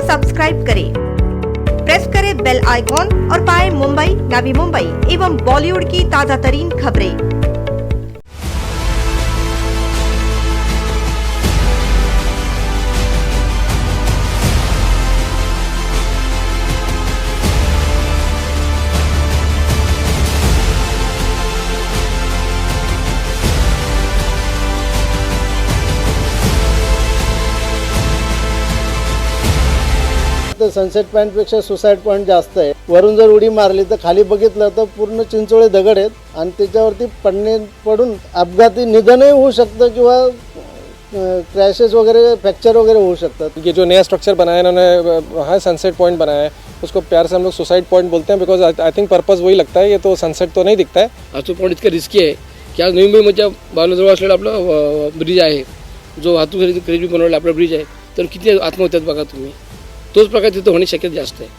Subscribe करें, press करें bell icon और पाएं मुंबई, नवी मुंबई एवं बॉलीवुड की ताजा तरीन खबरें। तर सनसेट पॉईंटपेक्षा सुसाईड पॉईंट जास्त आहे। वरून जर उडी मारली तर खाली बघितलं तर पूर्ण चिंचोळे दगड आहेत आणि त्याच्यावरती पडून अपघाती निधनही होऊ शकतं किंवा क्रैशेस वगैरह फ्रैक्चर वगैरह हो सकता है। ये जो नया स्ट्रक्चर बनाया इन्होंने हाँ सनसेट पॉइंट बनाया है, उसको प्यार से हम लोग सुसाइड पॉइंट बोलते हैं बिकॉज आई थिंक पर्पज़ वही लगता है। ये तो सनसेट तो नहीं दिखता है। हा तो पॉईंट इतका रिस्की आहे की आज नवी मुंबईच्या बावलाजवळ असलेला आपला ब्रिज आहे, जो वाहतूक खरेदी बनवलेला आपला ब्रिज आहे, तर किती आत्महत्यात बघा तुम्ही। तोच प्रकार तिथं होण्याची शक्यता जास्त आहे।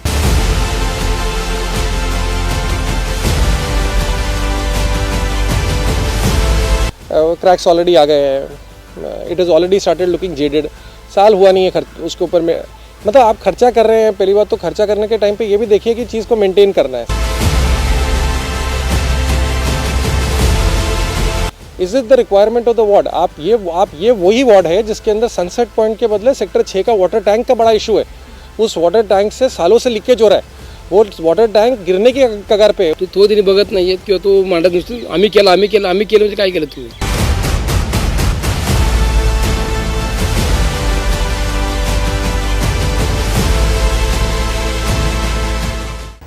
क्रैक्स ऑलरेडी आ गए हैं। It is already started looking jaded. साल हुआ नहीं है उसके ऊपर में, मतलब आप खर्चा कर रहे हैं। पहली बात तो खर्चा करने के टाइम पे ये भी देखिए कि चीज़ को मेंटेन करना है। Is it the requirement of the ward? आप ये वही वार्ड है जिसके अंदर सनसेट पॉइंट के बदले सेक्टर 6 का वाटर टैंक का बड़ा इशू है। उस वाटर टैंक से सालों से लीकेज हो रहा है। वो वाटर टैंक गिरने की कगार पे है। तो तिने बघत नाही आहेत किंवा तो मांडत नुसतं आम्ही केलं म्हणजे काय केलं तुम्ही?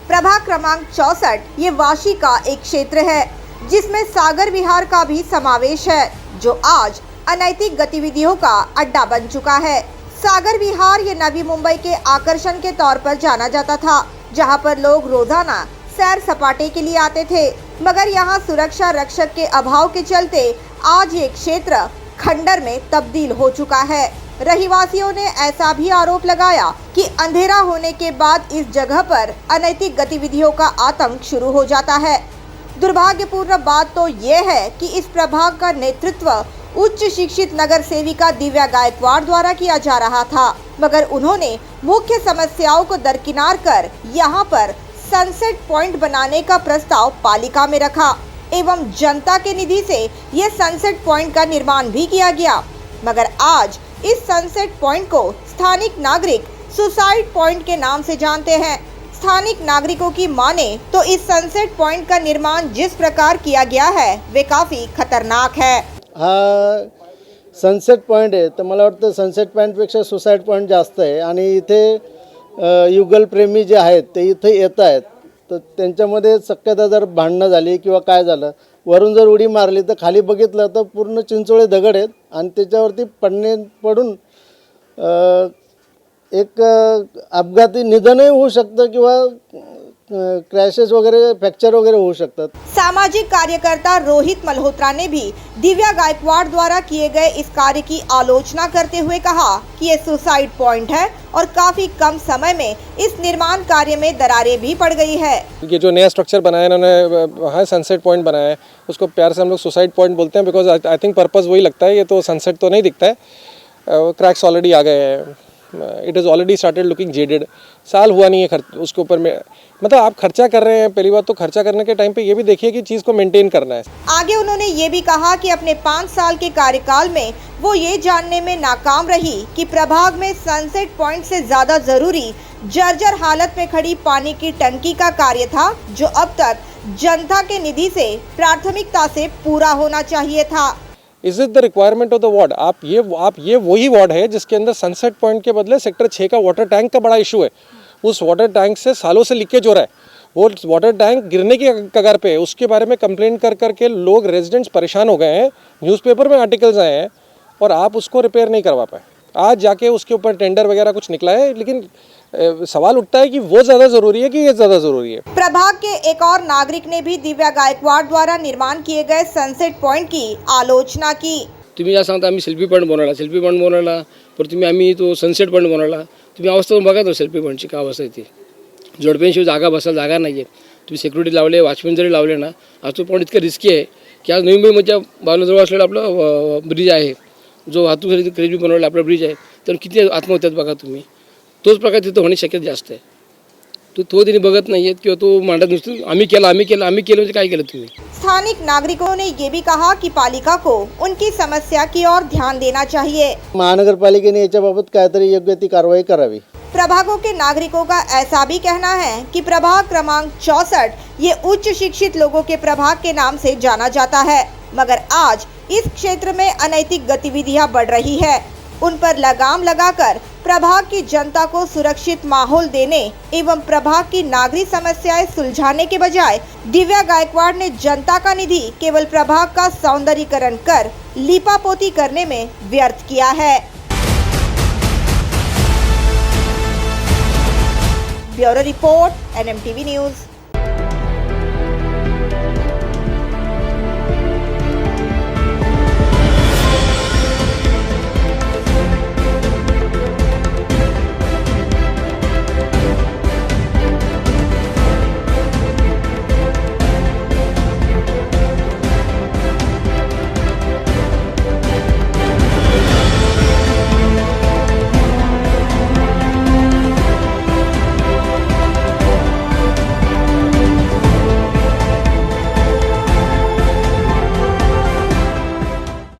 प्रभाग क्रमांक 64 ये वाशी का एक क्षेत्र है जिसमें सागर विहार का भी समावेश है, जो आज अनैतिक गतिविधियों का अड्डा बन चुका है। सागर विहार ये नवी मुंबई के आकर्षण के तौर पर जाना जाता था, जहां पर लोग रोजाना सैर सपाटे के लिए आते थे, मगर यहां सुरक्षा रक्षक के अभाव के चलते आज ये क्षेत्र खंडर में तब्दील हो चुका है। रहीवासियों ने ऐसा भी आरोप लगाया कि अंधेरा होने के बाद इस जगह पर अनैतिक गतिविधियों का आतंक शुरू हो जाता है। दुर्भाग्यपूर्ण बात तो ये है कि इस प्रभाग का नेतृत्व उच्च शिक्षित नगर सेविका दिव्या गायकवाड़ द्वारा किया जा रहा था, मगर उन्होंने मुख्य समस्याओं को दरकिनार कर यहाँ पर सनसेट पॉइंट बनाने का प्रस्ताव पालिका में रखा एवं जनता के निधि से ये सनसेट पॉइंट का निर्माण भी किया गया। मगर आज इस सनसेट पॉइंट को स्थानिक नागरिक सुसाइड पॉइंट के नाम से जानते हैं। स्थानिक नागरिकों की माने तो इस सनसेट पॉइंट का निर्माण जिस प्रकार किया गया है वे काफी खतरनाक है। हा सनसेट पॉईंट आहे तर मला वाटतं सनसेट पॉईंटपेक्षा सुसाईड पॉईंट जास्त आहे आणि इथे युगलप्रेमी जे आहेत ते इथे येत आहेत, तर त्यांच्यामध्ये शक्यता जर भांडणं झाली किंवा काय झालं, वरून जर उडी मारली तर खाली बघितलं तर पूर्ण चिंचोळे दगड आहेत आणि त्याच्यावरती पडून एक अपघाती निधनही होऊ शकतं किंवा क्रैशेस वगैरह फ्रैक्चर वगैरह हो सकता है। सामाजिक कार्यकर्ता रोहित मल्होत्रा ने भी दिव्या गायकवाड़ द्वारा किए गए इस कार्य की आलोचना करते हुए कहा कि ये सुसाइड पॉइंट है और काफी कम समय में इस निर्माण कार्य में दरारें भी पड़ गई है। ये जो नया स्ट्रक्चर बनाया इन्होंने हाँ सनसेट पॉइंट बनाया है, उसको प्यार से हम लोग सुसाइड पॉइंट बोलते हैं बिकॉज आई थिंक पर्पज़ वही लगता है। ये तो सनसेट तो नहीं दिखता है। क्रैक्स ऑलरेडी आ गए हैं। It is already started looking jaded. साल हुआ नहीं है उसके ऊपर में, मतलब आप खर्चा कर रहे हैं। पहली बात तो खर्चा करने के टाइम पे ये भी देखिए कि चीज़ को मेंटेन करना है। आगे उन्होंने ये भी कहा कि अपने 5 साल के कार्यकाल में वो ये जानने में नाकाम रही कि प्रभाग में सनसेट पॉइंट से ज्यादा जरूरी जर्जर हालत में खड़ी पानी की टंकी का कार्य था, जो अब तक जनता के निधि से प्राथमिकता से पूरा होना चाहिए था। Is it the requirement of the ward? आप ये वही वार्ड है जिसके अंदर सनसेट पॉइंट के बदले सेक्टर 6 का वाटर टैंक का बड़ा इशू है। उस वाटर टैंक से सालों से लीकेज हो रहा है। वो वाटर टैंक गिरने की कगार पे है। उसके बारे में कंप्लेन कर के लोग रेजिडेंट्स परेशान हो गए हैं। न्यूज़पेपर में आर्टिकल्स आए हैं और आप उसको रिपेयर नहीं करवा पाए। आज जाके उसके ऊपर टेंडर वगैरह कुछ निकला है, लेकिन सवाल उठता है कि वो ज़्यादा ज़रूरी है कि ये ज़्यादा ज़रूरी है। प्रभाग के एक और नागरिक ने भी दिव्या गायकवाड़ द्वारा निर्माण किए गए सनसेट पॉइंट की आलोचना की। तुम्ही या सांगता आम्ही सेल्फी पॉईंट बनवला, पर तुम्ही आम्ही तो सनसेट पॉईंट बनवला। तुम्ही अवस्था बघा तो सेल्फी पॉईंटची काय अवस्था आहे ती। जोडप्यांशिवाय जागा नाही आहे। तुम्ही सिक्युरिटी लावले, वॉचमॅन जरी लावले ना, आज तो पॉईंट इतका रिस्की आहे की आज नवी मुंबईच्या बावलाजवळ असलेला आपला ब्रिज आहे, जो वाहतूक खरेदी बनवलेला आपला ब्रिज आहे, तर किती आत्महत्यात बघा तुम्ही। तोच प्रकार तिथं होण्याची शक्यता जास्त आहे. तो तिने बघत नाही आहेत किंवा तो मांडत नुसतं आम्ही केलं म्हणजे काय केलं तुम्ही. स्थानिक नागरिकों ने ये भी कहा कि पालिका को उनकी समस्या की ओर ध्यान देना चाहिए. महानगरपालिकेने याच्याबाबत काहीतरी योग्य ती कारवाई करावी. प्रभागों के नागरिकों का ऐसा भी कहना है कि प्रभाग क्रमांक 64 ये उच्च शिक्षित लोगों के प्रभाग के नाम से जाना जाता है, मगर आज इस क्षेत्र में अनैतिक गतिविधियां बढ़ रही है. उन पर लगाम लगाकर प्रभाग की जनता को सुरक्षित माहौल देने एवं प्रभाग की नागरिक समस्याएं सुलझाने के बजाय दिव्या गायकवाड़ ने जनता का निधि केवल प्रभाग का सौंदर्यीकरण कर लीपापोती करने में व्यर्थ किया है. Bureau report, NMTV news.